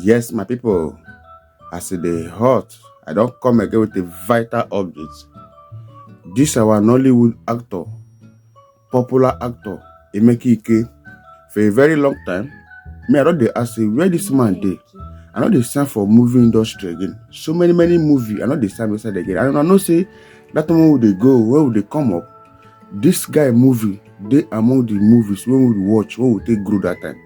Yes, my people, as they hot, I don't come again with a vital update. This our Nollywood actor, popular actor, Emeka Ike, for a very long time, me I don't dey ask you where this man dey. I know they sign for movie industry again. So many movie. I know they sign beside again. And I know say that one will they go, where will they come up? This guy movie, they among the movies when we watch, when we take grow that time.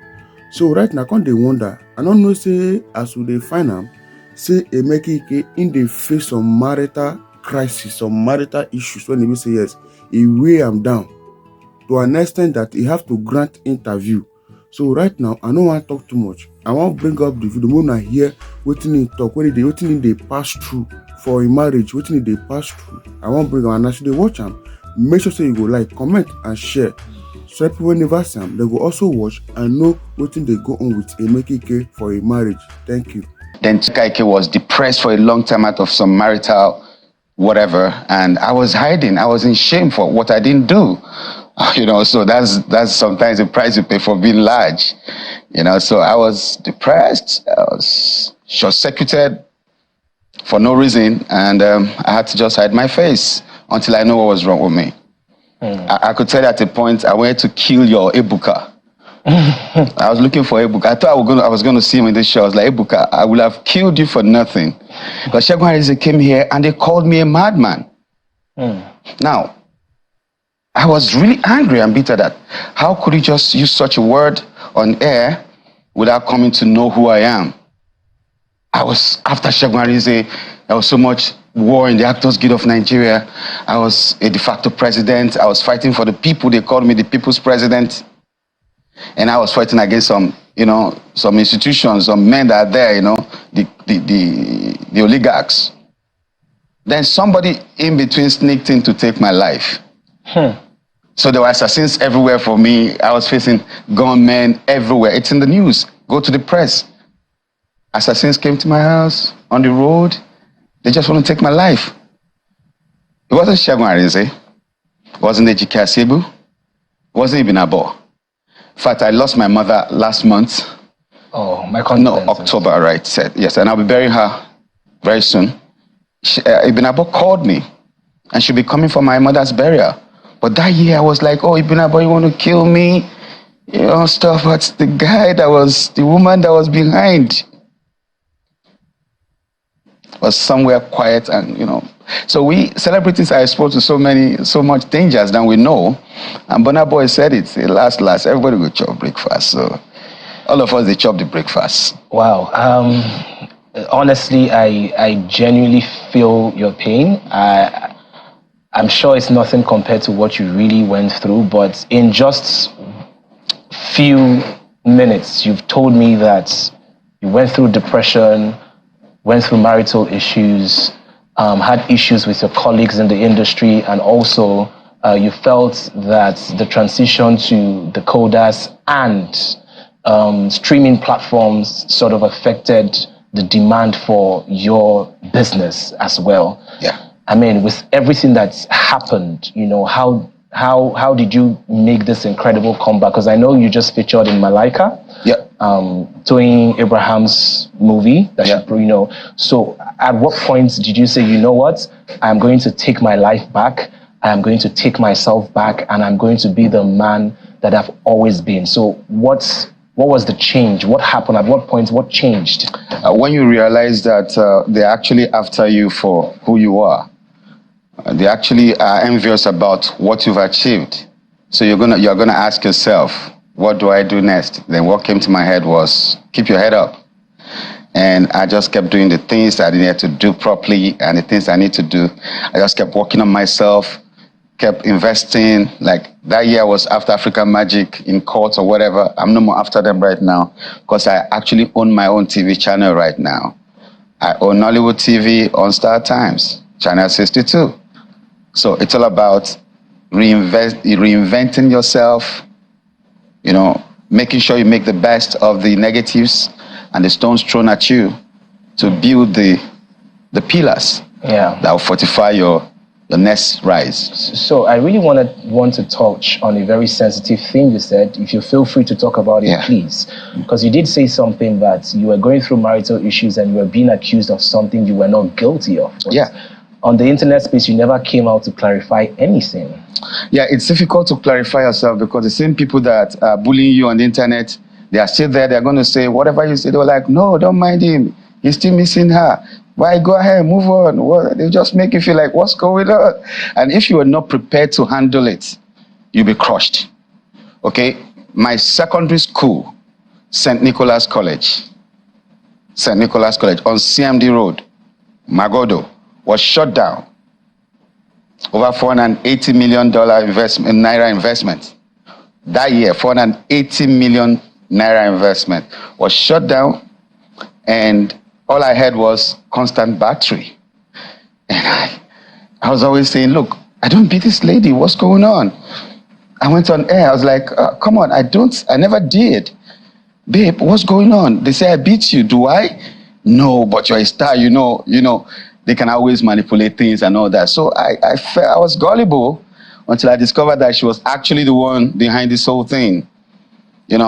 So right now, can't they wonder? I don't know say as we they find am, say Emeka Ike in the face of marital crisis, some marital issues when he will say yes, he weigh am down to an extent that he have to grant interview. So right now, I don't want to talk too much. I want to bring up the video when I hear wetin he talk, wetin they pass through for a marriage, wetin they pass through. I want to bring am and as they watch am, make sure say you go like, comment and share. So people never see am, they go also watch and know wetin they go on with Emeka Ike for a marriage. Thank you. Then Emeka Ike was depressed for a long time out of some marital whatever, and I was hiding. I was in shame for what I didn't do. So that's sometimes the price you pay for being large. So I was depressed. I was short-circuited for no reason, and I had to just hide my face until I know what was wrong with me. I could tell you at a point I wanted to kill your Ebuka. I was looking for Ebuka. I thought I was going to see him in this show. I was like, Ebuka, I would have killed you for nothing. But Segun Arize came here and they called me a madman. Now, I was really angry and bitter that how could you just use such a word on air without coming to know who I am? I was after Segun Arize. There was so much war in the Actors Guild of Nigeria. I was a de facto president. I was fighting for the people. They called me the people's president. And I was fighting against some institutions, some men that are there, the oligarchs. Then somebody in between sneaked in to take my life. So there were assassins everywhere for me. I was facing gunmen everywhere. It's in the news. Go to the press. Assassins came to my house on the road. They just want to take my life. It wasn't Segun Arize. It wasn't Ejike Asebu. It wasn't even Abo. In fact, I lost my mother last month. Oh, my condolences. No, October, right? Said yes, and I'll be burying her very soon. Ibn Abo called me, and she'll be coming for my mother's burial. But that year, I was like, oh, Ibn Abo, you want to kill me? Stuff. But the woman that was behind was somewhere quiet and, So we celebrities are exposed to so much dangers than we know. And Burna Boy said it, last, everybody will chop breakfast. So all of us, they chop the breakfast. Wow. Honestly, I genuinely feel your pain. I'm sure it's nothing compared to what you really went through, but in just few minutes, you've told me that you went through depression, went through marital issues, had issues with your colleagues in the industry, and also you felt that the transition to the coders and streaming platforms sort of affected the demand for your business as well. Yeah. I mean, with everything that's happened, how did you make this incredible comeback? Because I know you just featured in Malaika. Yeah. Doing Abraham's movie. So at what point did you say, you know what, I'm going to take my life back, I'm going to take myself back, and I'm going to be the man that I've always been? So what was the change? What happened? At what point? What changed? When you realize that they're actually after you for who you are. They actually are envious about what you've achieved. So you're gonna ask yourself, what do I do next? Then what came to my head was, keep your head up. And I just kept doing the things that I needed to do properly and the things I need to do. I just kept working on myself, kept investing. Like that year was after African Magic in court or whatever. I'm no more after them right now because I actually own my own TV channel right now. I own Nollywood TV on Star Times, Channel 62. So it's all about reinventing yourself, making sure you make the best of the negatives and the stones thrown at you to build the pillars that will fortify your your next rise. So I really want to touch on a very sensitive thing you said. If you feel free to talk about it, please. Because you did say something that you were going through marital issues and you were being accused of something you were not guilty of. But on the internet space, you never came out to clarify anything. Yeah, it's difficult to clarify yourself because the same people that are bullying you on the internet, they are still there. They're going to say, whatever you say, they were like, no, don't mind him. He's still missing her. Why? Go ahead, move on. What? They just make you feel like, what's going on? And if you are not prepared to handle it, you'll be crushed. Okay? My secondary school, St. Nicholas College on CMD Road, Magodo, was shut down. Over $480 million naira investment. That year, 480 million naira investment was shut down, and all I had was constant battery. And I was always saying, look, I don't beat this lady. What's going on? I went on air. I was like, come on, I never did. Babe, what's going on? They say I beat you. Do I? No, but you're a star, you know, they can always manipulate things and all that. So I was gullible until I discovered that she was actually the one behind this whole thing.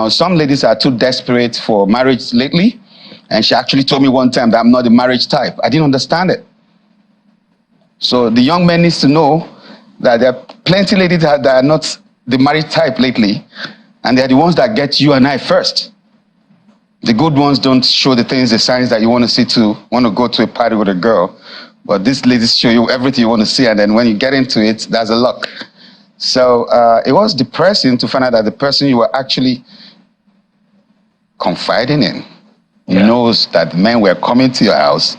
Some ladies are too desperate for marriage lately. And she actually told me one time that I'm not the marriage type. I didn't understand it. So the young man needs to know that there are plenty of ladies that are not the marriage type lately. And they're the ones that get you and I first. The good ones don't show the things, the signs that you want to go to a party with a girl. But these ladies show you everything you want to see. And then when you get into it, that's a luck. So it was depressing to find out that the person you were actually confiding in knows that men were coming to your house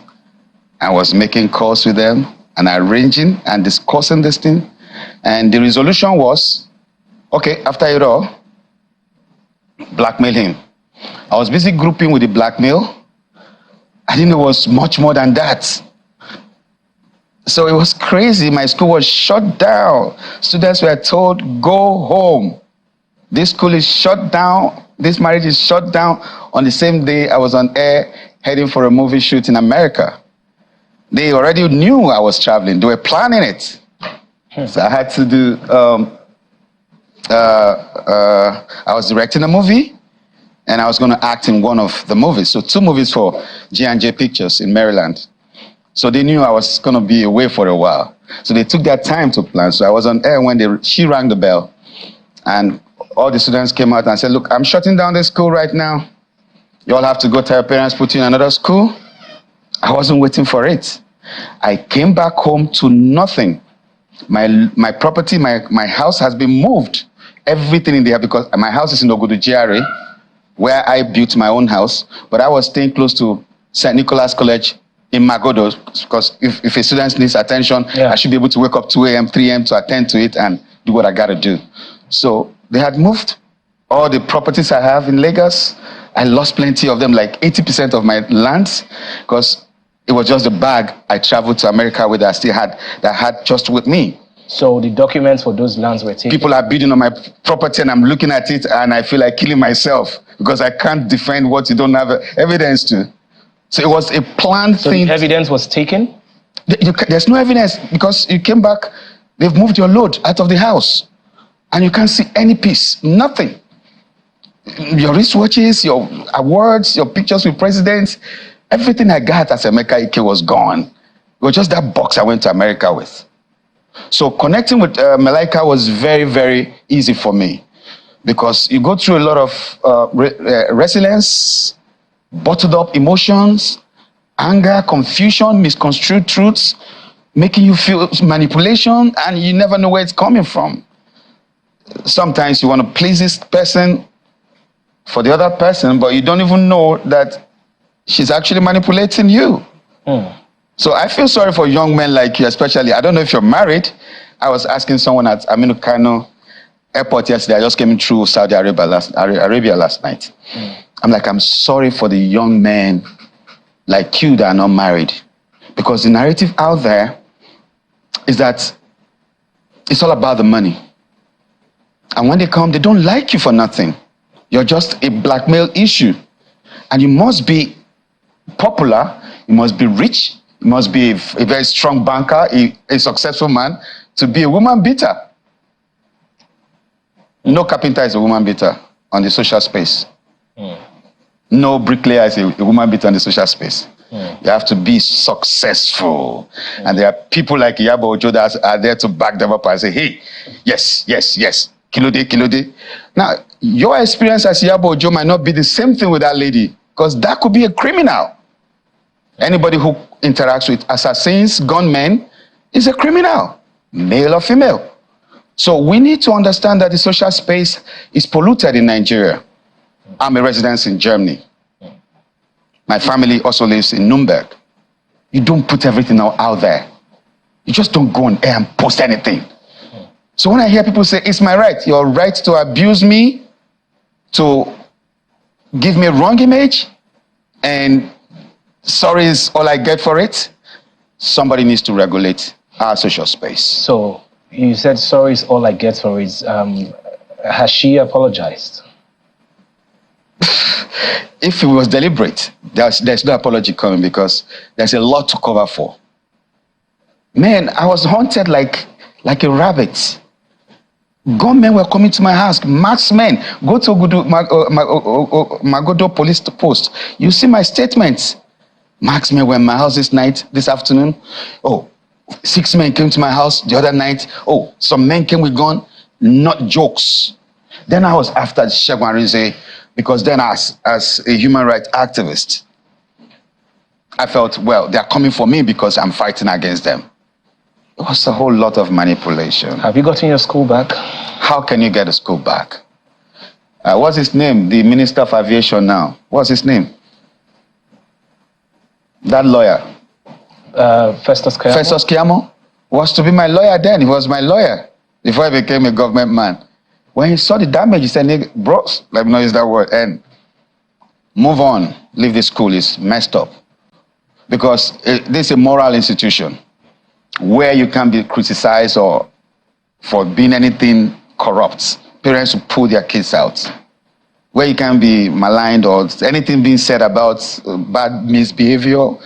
and was making calls with them and arranging and discussing this thing. And the resolution was, okay, after it all, blackmail him. I was busy grouping with the blackmail. I didn't know it was much more than that. So it was crazy. My school was shut down. Students were told, go home. This school is shut down. This marriage is shut down. On the same day, I was on air heading for a movie shoot in America. They already knew I was traveling. They were planning it. So I had to do, I was directing a movie and I was going to act in one of the movies. So 2 movies for J&J Pictures in Maryland. So they knew I was going to be away for a while. So they took their time to plan. So I was on air when she rang the bell. And all the students came out and said, look, I'm shutting down this school right now. You all have to go tell your parents, put you in another school. I wasn't waiting for it. I came back home to nothing. My property, my house has been moved. Everything in there, because my house is in Ogudu GRA, where I built my own house. But I was staying close to St. Nicholas College in Magodo, because if a student needs attention, I should be able to wake up 2 a.m., 3 a.m. to attend to it and do what I got to do. So they had moved all the properties I have in Lagos. I lost plenty of them, like 80% of my lands, because it was just the bag I traveled to America with that I had just with me. So the documents for those lands were taken? People are bidding on my property and I'm looking at it and I feel like killing myself because I can't defend what you don't have evidence to. So it was a planned thing. So the evidence was taken? There's no evidence because you came back, they've moved your load out of the house and you can't see any piece, nothing. Your wristwatches, your awards, your pictures with presidents, everything I got as Emeka Ike was gone. It was just that box I went to America with. So connecting with Malaika was very, very easy for me because you go through a lot of resilience, bottled up emotions, anger, confusion, misconstrued truths, making you feel manipulation, and you never know where it's coming from. Sometimes you want to please this person for the other person, but you don't even know that she's actually manipulating you. So I feel sorry for young men like you, especially. I don't know if you're married. I was asking someone at Aminu Kano airport yesterday. I just came through Saudi Arabia last night. I'm like, I'm sorry for the young men like you that are not married. Because the narrative out there is that it's all about the money. And when they come, they don't like you for nothing. You're just a blackmail issue. And you must be popular, you must be rich, You must be a very strong banker, a successful man, to be a woman beater. No carpenter is a woman beater on the social space. No bricklayer is a woman beater on the social space. You have to be successful. And there are people like Iyabo Ojo that are there to back them up and say, hey, yes, Kilode, Kilode. Now, your experience as Iyabo Ojo might not be the same thing with that lady, because that could be a criminal. Anybody who interacts with assassins, gunmen, is a criminal, male or female. So we need to understand that the social space is polluted in Nigeria. I'm a resident in Germany. My family also lives in Nuremberg. You don't put everything out there. You just don't go on air and post anything. So when I hear people say, it's my right, your right to abuse me, to give me a wrong image, and sorry is all I get for it, somebody needs to regulate our social space. So you said sorry is all I get for it. Has she apologized? If it was deliberate, there's no apology coming, because there's a lot to cover for. Man, I was haunted like a rabbit. Gunmen were coming to my house. Marksmen. Go to Magodo police post. You see my statements. Marksmen were in my house this afternoon. Oh, 6 men came to my house the other night. Oh, some men came with gun. Not jokes. Then I was after Segun Arinze, because then as a human rights activist, I felt, well, they're coming for me because I'm fighting against them. It was a whole lot of manipulation. Have you gotten your school back? How can you get a school back? What's his name? The Minister of Aviation now. What's his name? That lawyer. Festus Keyamo? Festus Keyamo was to be my lawyer then. He was my lawyer before I became a government man. When he saw the damage, he said, bro, let me not use that word, and move on. Leave the school. It's messed up. Because this is a moral institution where you can be criticized or for being anything corrupt. Parents will pull their kids out. Where you can be maligned or anything being said about bad misbehavior,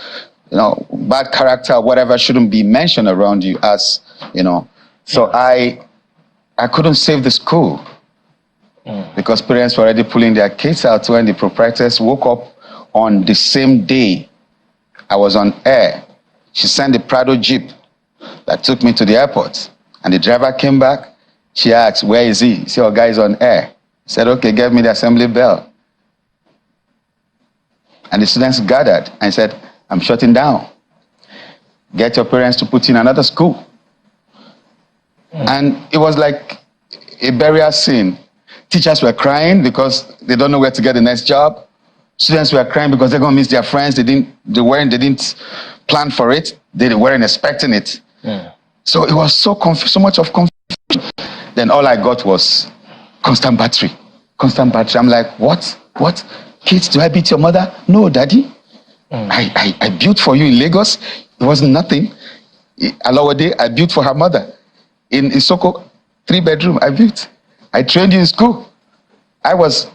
bad character, whatever, shouldn't be mentioned around you as, So I couldn't save the school because parents were already pulling their kids out when the proprietors woke up on the same day I was on air. She sent the Prado Jeep that took me to the airport. And the driver came back. She asked, where is he? He said, our guy is on air. He said, okay, get me the assembly bell. And the students gathered and said, I'm shutting down. Get your parents to put in another school. And it was like a burial scene. Teachers were crying because they don't know where to get the next job. Students were crying because they're going to miss their friends. They didn't plan for it. They weren't expecting it. So it was so much of confusion. Then all I got was constant battery. I'm like, what? Kids, do I beat your mother? No, daddy. I built for you in Lagos. It wasn't nothing. Alawade, I built for her mother. In Isoko, 3-bedroom, I built. I trained you in school. I was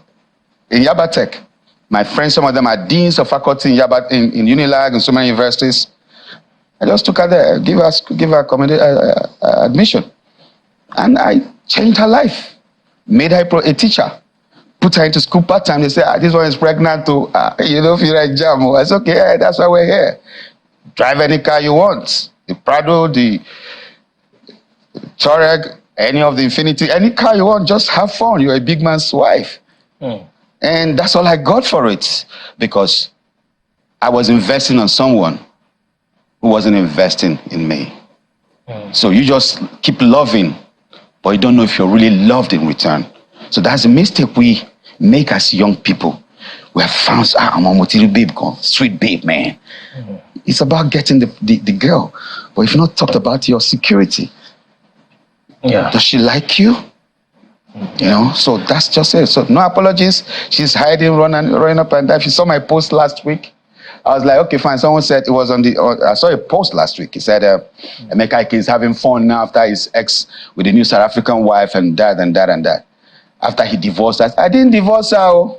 in Yabatech. My friends, some of them are deans of faculty in Unilag and so many universities. I just took her there, give her admission. And I changed her life. Made her a teacher. Put her into school part-time. They say, this one is pregnant too. You don't feel like jam. I said, okay, that's why we're here. Drive any car you want. The Prado, the Touareg, any of the Infinity, any car you want, just have fun. You're a big man's wife. And that's all I got for it, because I was investing on someone who wasn't investing in me. So you just keep loving, but you don't know if you're really loved in return. So that's a mistake we make as young people. We have found, I'm a Motiri babe, sweet babe, man. It's about getting the girl. But if not talked about your security, does she like you? So that's just it. So no apologies. She's hiding, running up and down. She saw my post last week. I was like, okay, fine. Someone said it was I saw a post last week. He said, Emeka Ike is having fun now after his ex with a new South African wife and that and that and that. After he divorced us. I didn't divorce her.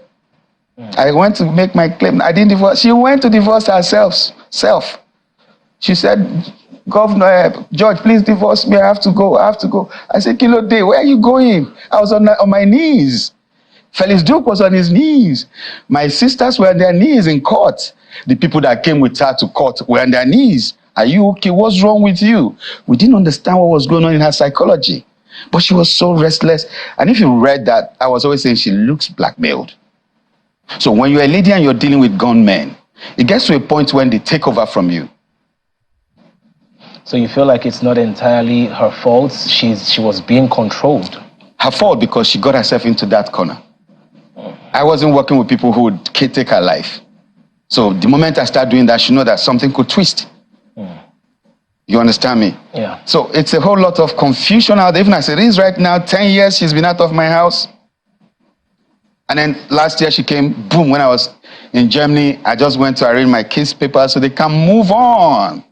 I went to make my claim. I didn't divorce. She went to divorce herself. She said, Governor, George, please divorce me. I have to go. I said, Kilo Day, where are you going? I was on my knees. Felix Duke was on his knees. My sisters were on their knees in court. The people that came with her to court were on their knees. Are you okay? What's wrong with you? We didn't understand what was going on in her psychology. But she was so restless. And if you read that, I was always saying she looks blackmailed. So when you're a lady and you're dealing with gunmen, it gets to a point when they take over from you. So you feel like it's not entirely her fault? She was being controlled. Her fault because she got herself into that corner. I wasn't working with people who would take her life. So the moment I start doing that, she know that something could twist. You understand me? Yeah. So it's a whole lot of confusion out there. Even as it is right now, 10 years she's been out of my house. And then last year she came, boom, when I was in Germany, I just went to arrange my kids' papers so they can move on.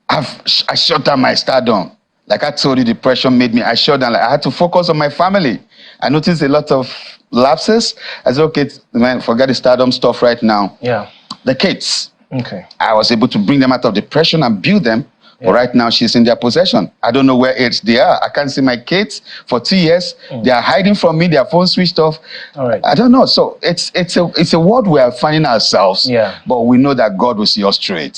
I shut down my stardom. Like I told you, depression made me, I shut down. Like I had to focus on my family. I noticed a lot of lapses. I said, okay, man, forget the stardom stuff right now. Yeah. The kids. Okay. I was able to bring them out of depression and build them. Yeah. But right now she's in their possession. I don't know where else they are. I can't see my kids for 2 years. They are hiding from me. Their phone switched off. All right. I don't know. So it's a world we are finding ourselves. Yeah. But we know that God will see us through it.